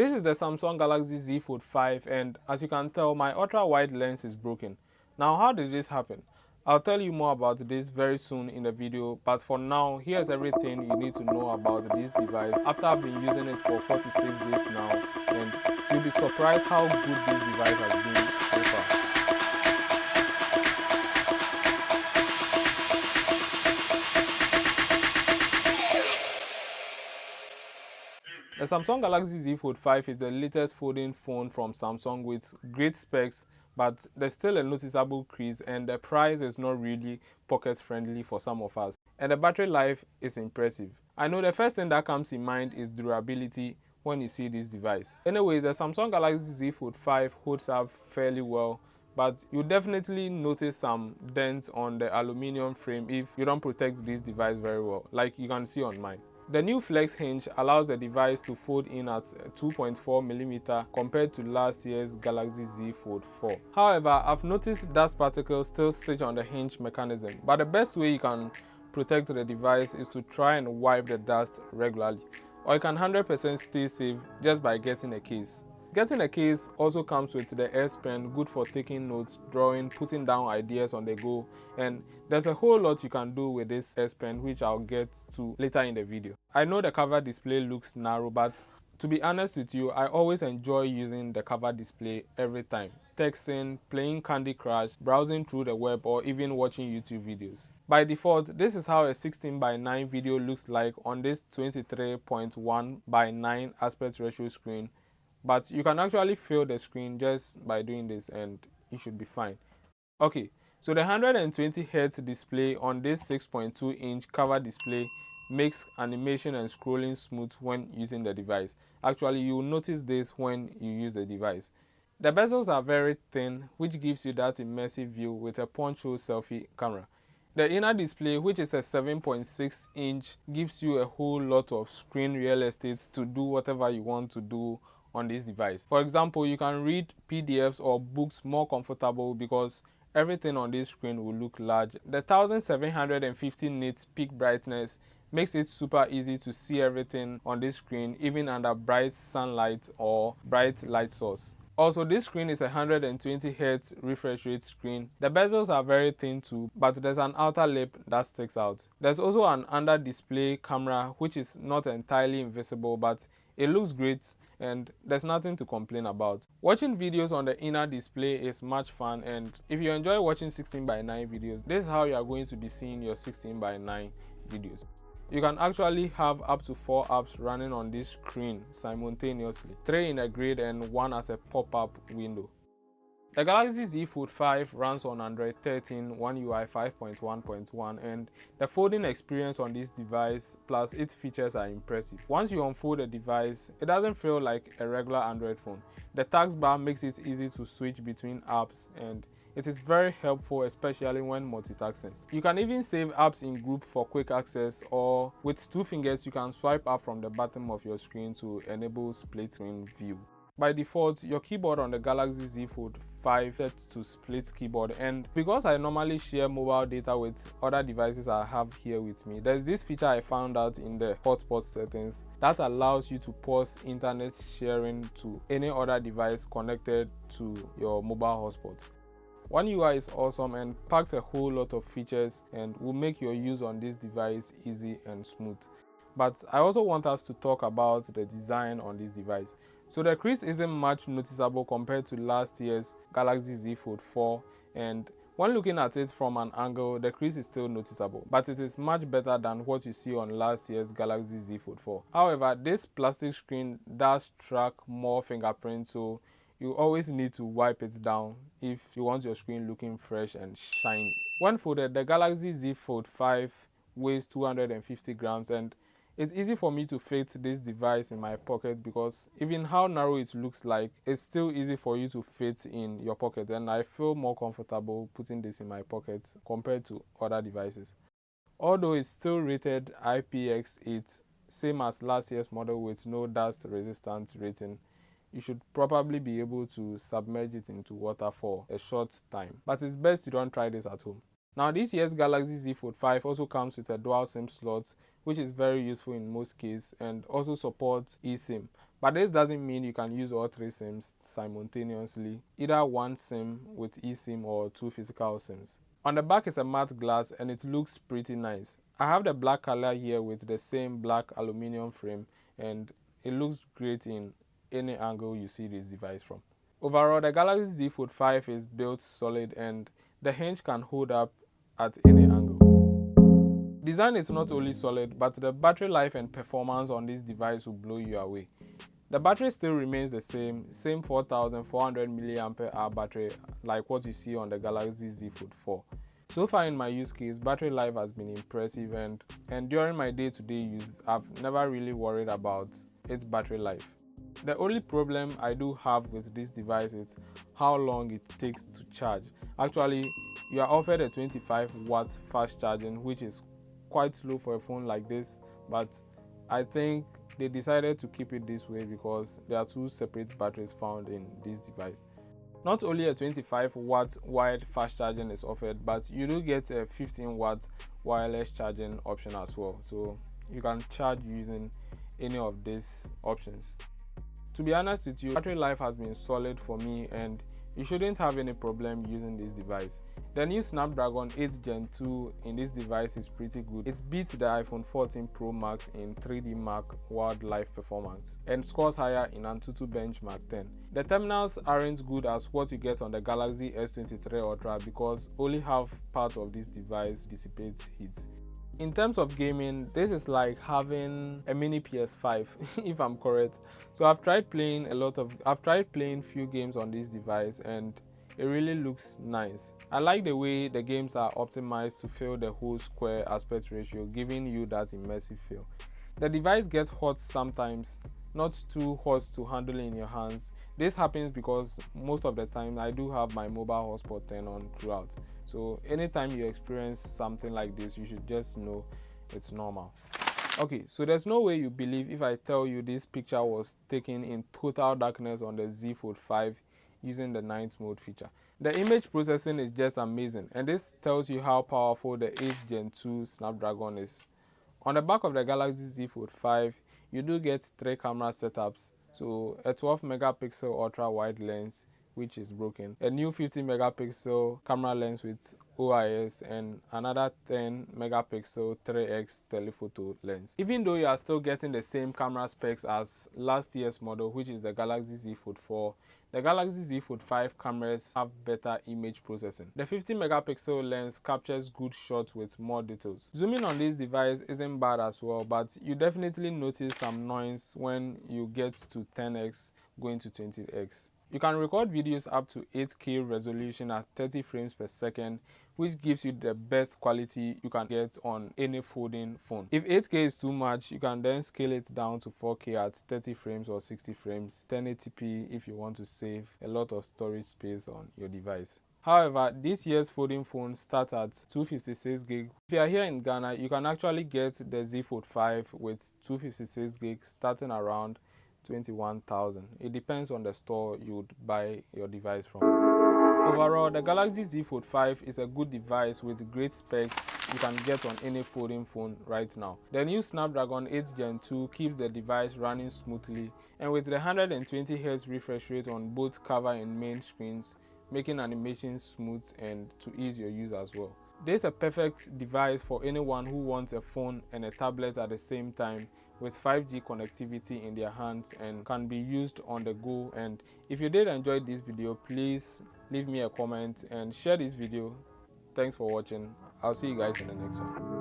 This is the Samsung Galaxy Z Fold 5, and as you can tell, my ultra wide lens is broken. Now, how did this happen? I'll tell you more about this very soon in the video, but for now, here's everything you need to know about this device after I've been using it for 46 days now, and you'll be surprised how good this device has been so far. The Samsung Galaxy Z Fold 5 is the latest folding phone from Samsung with great specs, but there's still a noticeable crease and the price is not really pocket friendly for some of us. And the battery life is impressive. I know the first thing that comes in mind is durability when you see this device. Anyways, the Samsung Galaxy Z Fold 5 holds up fairly well, but you definitely notice some dents on the aluminum frame if you don't protect this device very well, like you can see on mine. The new flex hinge allows the device to fold in at 2.4mm compared to last year's Galaxy Z Fold 4. However, I've noticed dust particles still sit on the hinge mechanism, but the best way you can protect the device is to try and wipe the dust regularly, or you can 100% stay safe just by getting a case. Getting a case also comes with the S Pen, good for taking notes, drawing, putting down ideas on the go, and there's a whole lot you can do with this S Pen which I'll get to later in the video. I know the cover display looks narrow, but to be honest with you, I always enjoy using the cover display every time. Texting, playing Candy Crush, browsing through the web, or even watching YouTube videos. By default, this is how a 16:9 video looks like on this 23.1:9 aspect ratio screen. But you can actually fill the screen just by doing this and you should be fine. Okay, so the 120Hz display on this 6.2-inch cover display makes animation and scrolling smooth when using the device. Actually, you will notice this when you use the device. The bezels are very thin, which gives you that immersive view with a punch-hole selfie camera. The inner display, which is a 7.6-inch, gives you a whole lot of screen real estate to do whatever you want to do on this device. For example, you can read PDFs or books more comfortable because everything on this screen will look large. The 1750 nits peak brightness makes it super easy to see everything on this screen even under bright sunlight or bright light source. Also, this screen is a 120Hz refresh rate screen. The bezels are very thin too, but there's an outer lip that sticks out. There's also an under display camera which is not entirely invisible, but it looks great and there's nothing to complain about. Watching videos on the inner display is much fun, and if you enjoy watching 16:9 videos, this is how you are going to be seeing your 16:9 videos. You can actually have up to 4 apps running on this screen simultaneously, 3 in a grid and 1 as a pop-up window. The Galaxy Z Fold 5 runs on Android 13, One UI 5.1.1, and the folding experience on this device plus its features are impressive. Once you unfold the device, it doesn't feel like a regular Android phone. The taskbar makes it easy to switch between apps, and it is very helpful, especially when multitasking. You can even save apps in group for quick access, or with 2 fingers you can swipe up from the bottom of your screen to enable split screen view. By default, your keyboard on the Galaxy Z Fold 5 is set to split keyboard, and because I normally share mobile data with other devices I have here with me, there's this feature I found out in the hotspot settings that allows you to pause internet sharing to any other device connected to your mobile hotspot. One UI is awesome and packs a whole lot of features and will make your use on this device easy and smooth. But I also want us to talk about the design on this device. So the crease isn't much noticeable compared to last year's Galaxy Z Fold 4, and when looking at it from an angle, the crease is still noticeable, but it is much better than what you see on last year's Galaxy Z Fold 4. However, this plastic screen does track more fingerprints, so you always need to wipe it down if you want your screen looking fresh and shiny. When folded, the Galaxy Z Fold 5 weighs 250 grams, and it's easy for me to fit this device in my pocket because even how narrow it looks like, it's still easy for you to fit in your pocket, and I feel more comfortable putting this in my pocket compared to other devices. Although it's still rated IPX8, same as last year's model with no dust resistant rating, you should probably be able to submerge it into water for a short time. But it's best you don't try this at home. Now, this year's Galaxy Z Fold 5 also comes with a dual SIM slot, which is very useful in most cases and also supports eSIM. But this doesn't mean you can use all three SIMs simultaneously, either one SIM with eSIM or two physical SIMs. On the back is a matte glass and it looks pretty nice. I have the black color here with the same black aluminum frame, and it looks great in any angle you see this device from. Overall, the Galaxy Z Fold 5 is built solid and the hinge can hold up at any angle. Design is not only solid, but the battery life and performance on this device will blow you away. The battery still remains the same 4400 mAh battery like what you see on the Galaxy Z Fold 4. So far in my use case, battery life has been impressive, and during my day-to-day use, I've never really worried about its battery life. The only problem I do have with this device is how long it takes to charge. Actually, you are offered a 25 watt fast charging, which is quite slow for a phone like this, but I think they decided to keep it this way because there are two separate batteries found in this device. Not only a 25 watt wired fast charging is offered, but you do get a 15 watt wireless charging option as well, so you can charge using any of these options. To be honest with you, battery life has been solid for me and you shouldn't have any problem using this device. The new Snapdragon 8 Gen 2 in this device is pretty good. It beats the iPhone 14 Pro Max in 3D Mark wildlife performance and scores higher in Antutu Benchmark 10. The terminals aren't good as what you get on the Galaxy S23 Ultra because only half part of this device dissipates heat. In terms of gaming, this is like having a mini PS5 if I'm correct. So I've tried playing few games on this device and it really looks nice. I like the way the games are optimized to fill the whole square aspect ratio, giving you that immersive feel. The device gets hot sometimes, not too hot to handle in your hands. This happens because most of the time I do have my mobile hotspot turned on throughout. So anytime you experience something like this, you should just know it's normal. Okay, so there's no way you believe if I tell you this picture was taken in total darkness on the Z Fold 5 using the night mode feature. The image processing is just amazing, and this tells you how powerful the 8 Gen 2 Snapdragon is. On the back of the Galaxy Z Fold 5, you do get 3 camera setups, so a 12 megapixel ultra wide lens, which is broken, a new 50 megapixel camera lens with OIS, and another 10 megapixel 3x telephoto lens. Even though you are still getting the same camera specs as last year's model, which is the Galaxy Z Fold 4, the Galaxy Z Fold 5 cameras have better image processing. The 50 megapixel lens captures good shots with more details. Zooming on this device isn't bad as well, but you definitely notice some noise when you get to 10x going to 20x. You can record videos up to 8K resolution at 30 frames per second, which gives you the best quality you can get on any folding phone. If 8K is too much, you can then scale it down to 4K at 30 frames or 60 frames, 1080p if you want to save a lot of storage space on your device. However, this year's folding phones start at 256 gig. If you are here in Ghana, you can actually get the Z Fold 5 with 256 gig starting around 21,000. It depends on the store you would buy your device from. Overall, the Galaxy Z Fold 5 is a good device with great specs you can get on any folding phone right now. The new Snapdragon 8 Gen 2 keeps the device running smoothly, and with the 120Hz refresh rate on both cover and main screens, making animations smooth and to ease your use as well. This is a perfect device for anyone who wants a phone and a tablet at the same time, with 5G connectivity in their hands and can be used on the go. And if you did enjoy this video, please leave me a comment and share this video. Thanks for watching. I'll see you guys in the next one.